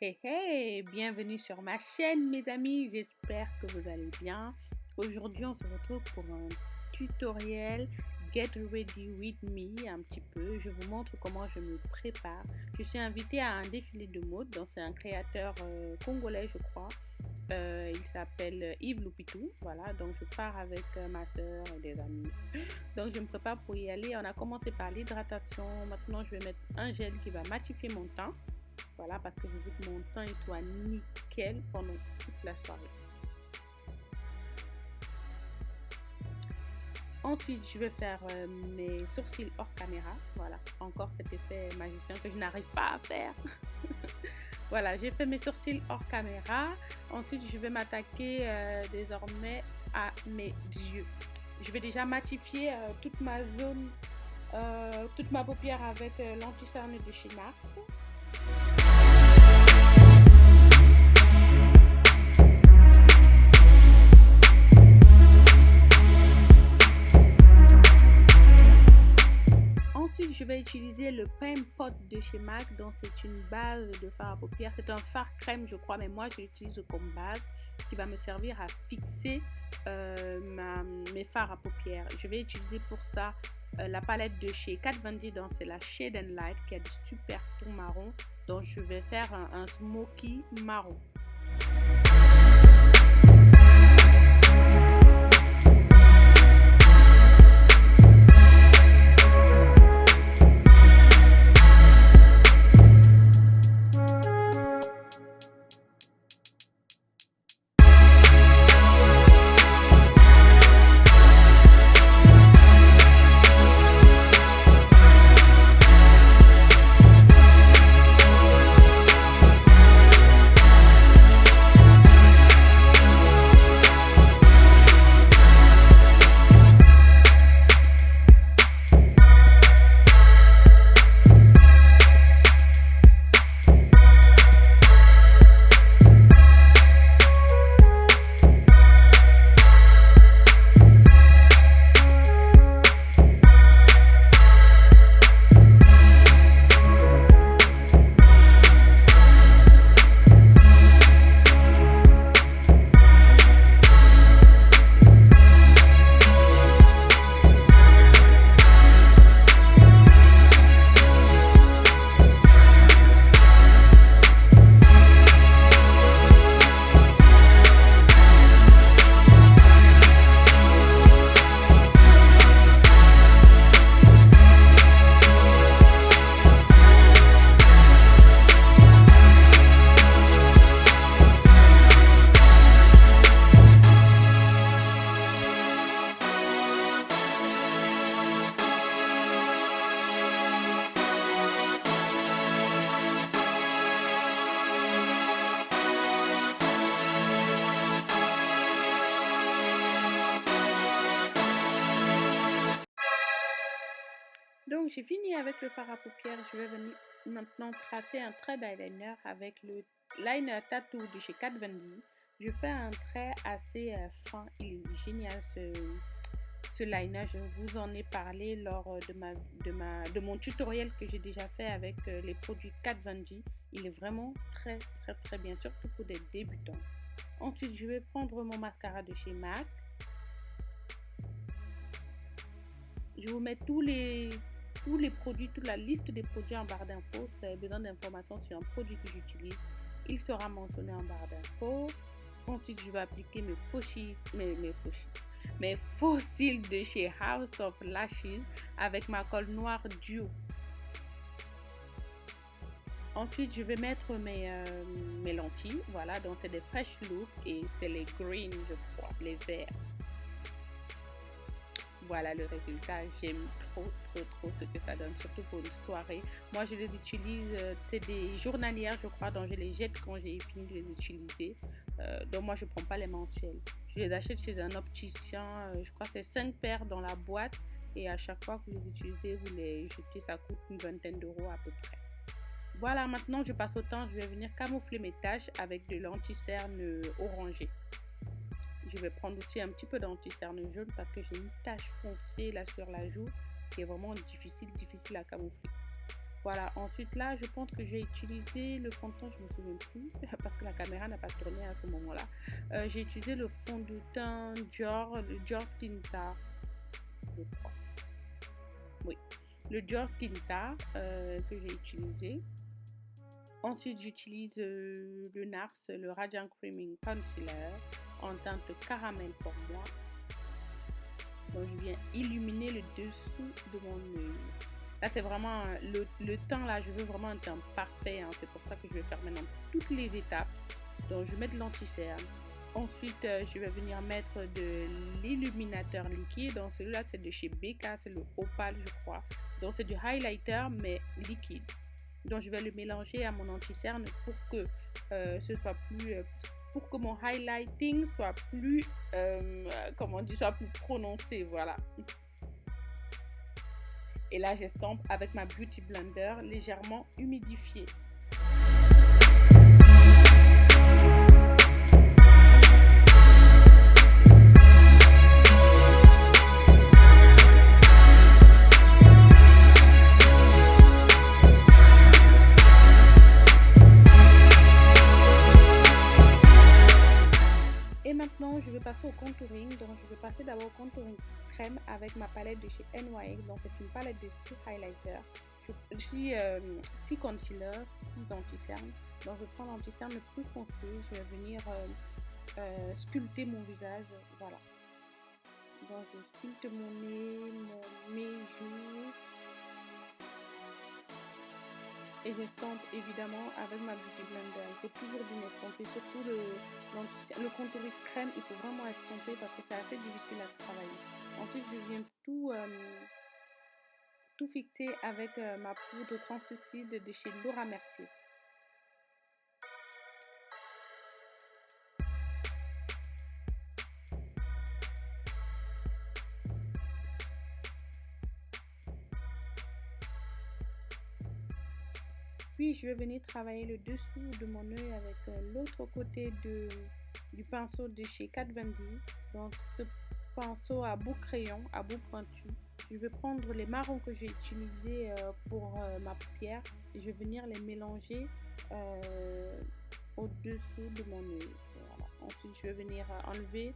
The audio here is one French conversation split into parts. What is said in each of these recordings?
Hey hey, bienvenue sur ma chaîne mes amis, j'espère que vous allez bien. Aujourd'hui on se retrouve pour un tutoriel Get Ready With Me un petit peu. Je vous montre comment je me prépare. Je suis invitée à un défilé de mode, donc c'est un créateur congolais je crois. Il s'appelle Yves Loupitou, voilà, donc je pars avec ma soeur et des amis. Donc je me prépare pour y aller. On a commencé par l'hydratation, maintenant je vais mettre un gel qui va matifier mon teint. Voilà, parce que je veux que mon teint soit nickel pendant toute la soirée. Ensuite, je vais faire mes sourcils hors caméra. Voilà, encore cet effet magicien que je n'arrive pas à faire. Voilà, j'ai fait mes sourcils hors caméra. Ensuite, je vais m'attaquer désormais à mes yeux. Je vais déjà matifier toute ma zone, toute ma paupière avec l'anti-cerne de chez MAC. Ensuite, je vais utiliser le Prime Pot de chez MAC. Donc, c'est une base de fard à paupières. C'est un fard crème, je crois, mais moi, je l'utilise comme base qui va me servir à fixer mes fards à paupières. Je vais utiliser pour ça la palette de chez Kat Von D. Donc, c'est la Shade and Light qui a du super ton marron. Donc, je vais faire un smoky marron. Donc j'ai fini avec le fard à paupières, je vais venir maintenant tracer un trait d'eyeliner avec le liner tattoo de chez Kat Von D. Je fais un trait assez fin, il est génial ce liner, je vous en ai parlé lors de mon tutoriel que j'ai déjà fait avec les produits Kat Von D. Il est vraiment très bien, surtout pour des débutants. Ensuite je vais prendre mon mascara de chez MAC. Je vous mets tous les produits, toute la liste des produits en barre d'infos. Si vous avez besoin d'informations sur un produit que j'utilise, il sera mentionné en barre d'infos. Ensuite, je vais appliquer mes faux cils de chez House of Lashes avec ma colle noire duo. Ensuite, je vais mettre mes lentilles. Voilà, donc c'est des Fresh Look et c'est les green, je crois, les verts. Voilà le résultat, j'aime trop ce que ça donne, surtout pour une soirée. Moi je les utilise, c'est des journalières je crois, donc je les jette quand j'ai fini de les utiliser. Donc moi je prends pas les mensuels, je les achète chez un opticien, je crois que c'est 5 paires dans la boîte et à chaque fois que vous les utilisez, vous les jetez, ça coûte une vingtaine d'euros à peu près. Voilà, maintenant je passe au teint, je vais venir camoufler mes taches avec de l'anti-cerne orangé. Je vais prendre aussi un petit peu d'anti-cerne jaune parce que j'ai une tache foncée là sur la joue qui est vraiment difficile à camoufler. Voilà, ensuite là, je pense que j'ai utilisé le fond de teint, je ne me souviens plus, parce que la caméra n'a pas tourné à ce moment-là. J'ai utilisé le fond de teint Dior, le Dior Skin Tar, je crois. Oui, le Dior Skin Tar que j'ai utilisé. Ensuite, j'utilise le NARS, le Radiant Creaming Concealer, en teinte caramel pour moi. Donc, je viens illuminer le dessous de mon œil. Là, c'est vraiment le teint, là, je veux vraiment un teint parfait. Hein. C'est pour ça que je vais faire maintenant toutes les étapes. Donc, je vais mettre l'anti-cerne. Ensuite, je vais venir mettre de l'illuminateur liquide. Donc, celui-là, c'est de chez Becca, c'est le Opal, je crois. Donc, c'est du highlighter, mais liquide. Donc, je vais le mélanger à mon anti-cerne pour que ce soit plus... pour que mon highlighting soit plus, comment dire, soit plus prononcé, voilà. Et là, j'estompe avec ma Beauty Blender légèrement humidifiée. Et maintenant, je vais passer au contouring. Donc, je vais passer d'abord au contouring crème avec ma palette de chez NYX. Donc, c'est une palette de 6 highlighters, 6 concealers, 6 anti-cernes. Donc, je prends l'anti-cerne le plus foncé. Je vais venir sculpter mon visage. Voilà. Donc, je sculpte mon nez, mes joues. Et j'estompe évidemment avec ma Beauty Blender. Il faut toujours bien estomper, surtout le contouring crème, il faut vraiment estomper parce que c'est assez difficile à travailler. Ensuite, je viens tout fixer avec ma poudre translucide de chez Laura Mercier. Puis je vais venir travailler le dessous de mon œil avec l'autre côté du pinceau de chez Kat Von D. Donc ce pinceau à bout crayon, à bout pointu. Je vais prendre les marrons que j'ai utilisés pour ma paupière et je vais venir les mélanger au-dessous de mon œil. Voilà. Ensuite je vais venir enlever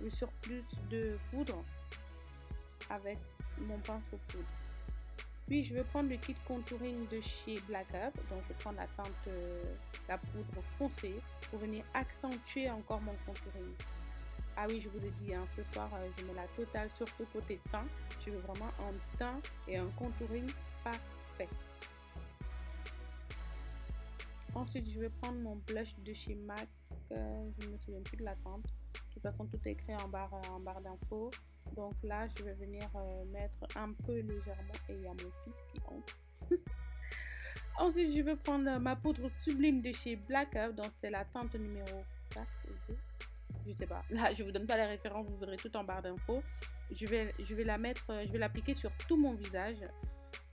le surplus de poudre avec mon pinceau poudre. Puis je vais prendre le kit contouring de chez Black Up. Donc je prends la poudre foncée pour venir accentuer encore mon contouring. Ah oui, je vous ai dit, hein, ce soir je mets la totale sur ce côté teint. Je veux vraiment un teint et un contouring parfait. Ensuite, je vais prendre mon blush de chez MAC. Je ne me souviens plus de la teinte. De toute façon, tout est écrit en barre d'infos. Donc là, je vais venir mettre un peu légèrement. Et il y a mon fils qui entre. Ensuite, je vais prendre ma poudre sublime de chez Black Up. Donc, c'est la teinte numéro 4 ou 2. Je sais pas. Là, je vous donne pas les références. Vous aurez tout en barre d'infos. Je vais la mettre, je vais l'appliquer sur tout mon visage.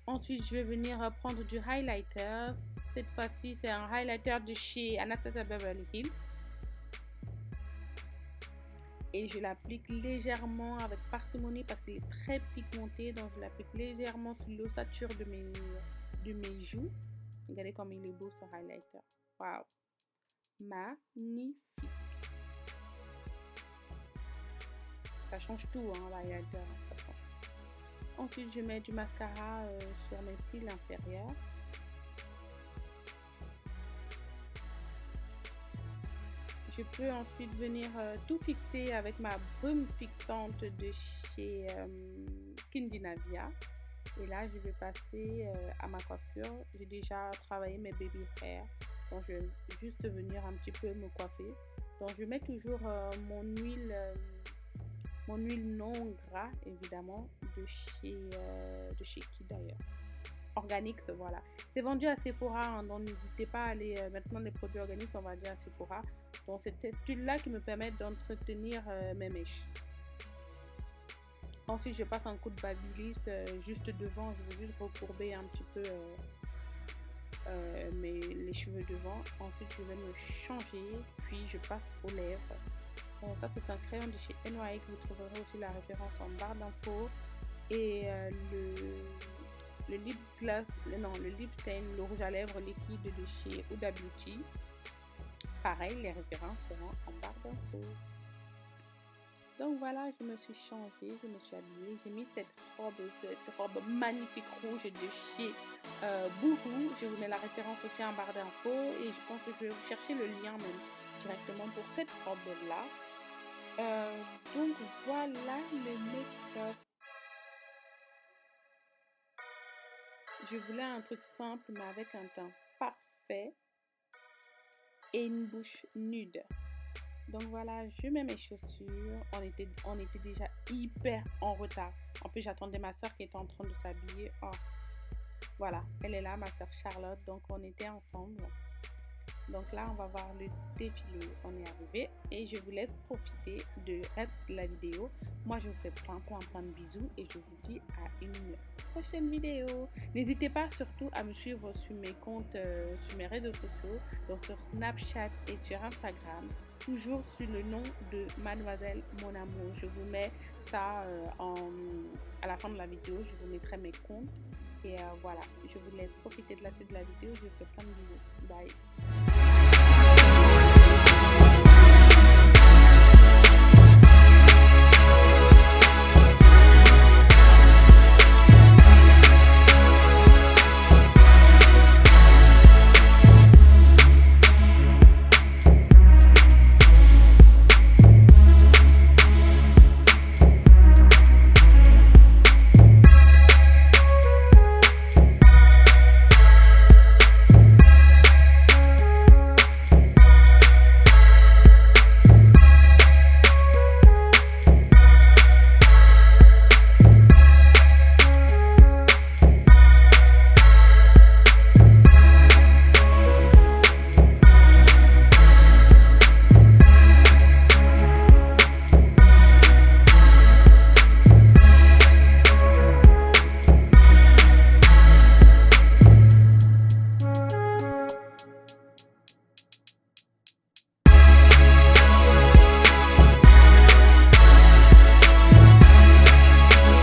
Ensuite, je vais venir prendre du highlighter. Cette fois-ci, c'est un highlighter de chez Anastasia Beverly Hills. Et je l'applique légèrement avec parcimonie parce qu'il est très pigmenté. Donc, je l'applique légèrement sur l'ossature de mes joues. Regardez comme il est beau ce highlighter. Waouh! Magnifique! Ça change tout, hein, l'highlighter. Ensuite, je mets du mascara sur mes cils inférieurs. Je peux ensuite venir tout fixer avec ma brume fixante de chez Skindinavia. Et là, je vais passer à ma coiffure. J'ai déjà travaillé mes baby hair. Donc, je vais juste venir un petit peu me coiffer. Donc, je mets toujours mon huile non gras, évidemment, de chez qui d'ailleurs? Organique, voilà. C'est vendu à Sephora, hein, donc n'hésitez pas à aller. Maintenant, les produits organiques sont vendus à Sephora. Donc, c'est cette huile-là qui me permet d'entretenir mes mèches. Ensuite, je passe un coup de babyliss juste devant. Je veux juste recourber un petit peu les cheveux devant. Ensuite, je vais me changer, puis je passe aux lèvres. Bon, ça, c'est un crayon de chez NYX. Vous trouverez aussi la référence en barre d'infos. Et le lip gloss, non, le lip stain, le rouge à lèvres liquide de chez Huda Beauty. Pareil, les références seront en barre d'infos. Donc voilà, je me suis changée, je me suis habillée, j'ai mis cette robe magnifique rouge de chez Boohoo. Je vous mets la référence aussi en barre d'infos et je pense que je vais vous chercher le lien même directement pour cette robe-là. Donc voilà le make-up. Je voulais un truc simple mais avec un teint parfait et une bouche nude. Donc voilà, je mets mes chaussures. On était déjà hyper en retard. En plus, j'attendais ma soeur qui était en train de s'habiller. Oh, voilà, elle est là, ma soeur Charlotte. Donc on était ensemble. Donc là, on va voir le défilé. On est arrivé et je vous laisse profiter de reste de la vidéo. Moi, je vous fais plein de bisous et je vous dis à une prochaine vidéo. N'hésitez pas surtout à me suivre sur mes comptes, sur mes réseaux sociaux, donc sur Snapchat et sur Instagram. Toujours sur le nom de Mademoiselle Mon Amour. Je vous mets ça à la fin de la vidéo. Je vous mettrai mes comptes. Et voilà, je vous laisse profiter de la suite de la vidéo. Je vous fais plein de bisous. Bye.